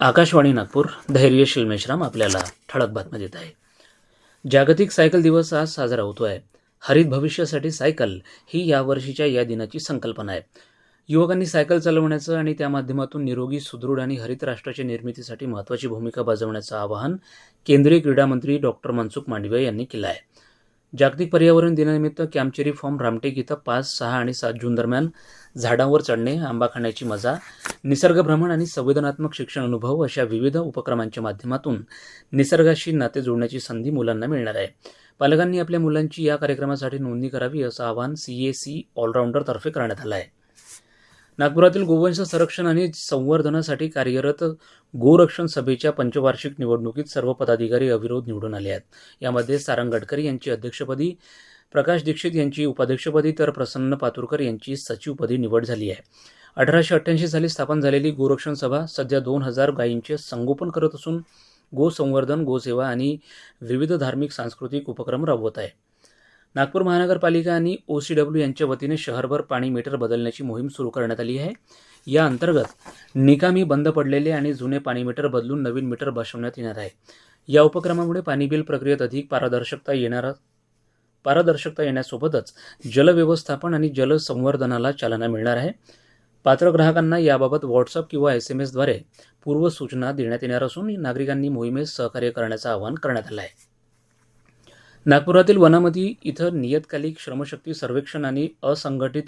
आकाशवाणी नागपूर, धैर्यशील मेश्राम आपल्याला ठळक बातम्या देत आहे. जागतिक सायकल दिवस आज साजरा होतो आहे. हरित भविष्यासाठी सायकल ही यावर्षीच्या या दिनाची संकल्पना आहे. युवकांनी सायकल चालवण्याचं आणि त्या माध्यमातून निरोगी, सुदृढ आणि हरित राष्ट्राच्या निर्मितीसाठी महत्त्वाची भूमिका बजावण्याचं आवाहन केंद्रीय क्रीडा मंत्री डॉक्टर मनसुख मांडविया यांनी केलं आहे. जागतिक पर्यावरण दिनानिमित्त कॅम्पचेरी फार्म रामटेक इथं 5, 6 आणि 7 जून दरम्यान झाडांवर चढणे, आंबा खाण्याची मजा, निसर्ग भ्रमण आणि संवेदनात्मक शिक्षण अनुभव अशा विविध उपक्रमांच्या माध्यमातून निसर्गाशी नाते जोडण्याची संधी मुलांना मिळणार आहे. पालकांनी आपल्या मुलांची या कार्यक्रमासाठी नोंदणी करावी असं आवाहन CAC ऑलराऊंडरतर्फे करण्यात आलं आहे. नागपुरातील गोवंश संरक्षण आणि संवर्धनासाठी कार्यरत गोरक्षण सभेच्या पंचवार्षिक निवडणुकीत सर्व पदाधिकारी अविरोध निवडून आले आहेत. यामध्ये सारंग गडकरी यांची अध्यक्षपदी, प्रकाश दीक्षित यांची उपाध्यक्षपदी तर प्रसन्न पातुरकर यांची सचिवपदी निवड झाली आहे. 1888 साली स्थापन झालेली गोरक्षण सभा सध्या 2000 गायींचे संगोपन करत असून गोसंवर्धन, गोसेवा आणि विविध धार्मिक सांस्कृतिक उपक्रम राबवत आहे. नागपूर महानगरपालिका आणि OCW यांच्या वतीने शहरभर पाणी मीटर बदलण्याची मोहीम सुरू करण्यात आली आहे. या अंतर्गत निकामी बंद पडलेले आणि जुने पाणी मीटर बदलून नवीन मीटर बसवण्यात येणार आहे. या उपक्रमामुळे पाणी बिल प्रक्रियेत अधिक पारदर्शकता येण्यासोबतच जलव्यवस्थापन आणि जलसंवर्धनाला चालना मिळणार आहे. पात्र ग्राहकांना याबाबत WhatsApp किंवा SMS द्वारे पूर्वसूचना देण्यात येणार असून नागरिकांनी मोहिमेस सहकार्य करण्याचं आवाहन करण्यात आलं आहे. नागपुरातील वनामती इथं नियतकालिक श्रमशक्ती सर्वेक्षण आणि असंघटित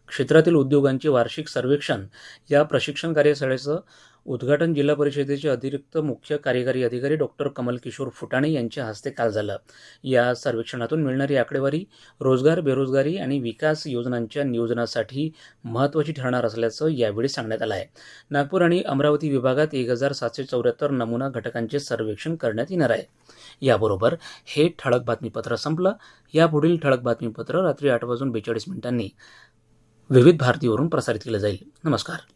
क्षेत्रातील उद्योगांचे वार्षिक सर्वेक्षण या प्रशिक्षण कार्यशाळेचं उद्घाटन जिल्हा परिषदेचे अतिरिक्त मुख्य कार्यकारी अधिकारी डॉक्टर कमल किशोर फुटाणे यांच्या हस्ते काल झालं. या सर्वेक्षणातून मिळणारी आकडेवारी रोजगार, बेरोजगारी आणि विकास योजनांच्या नियोजनासाठी महत्त्वाची ठरणार असल्याचं यावेळी सांगण्यात आलं आहे. नागपूर आणि अमरावती विभागात 1774 नमुना घटकांचे सर्वेक्षण करण्यात येणार आहे. याबरोबर हे ठळक बातमीपत्र संपलं. यापुढील ठळक बातमीपत्र रात्री 8:42 विविध भारतीवरून प्रसारित केलं जाईल. नमस्कार.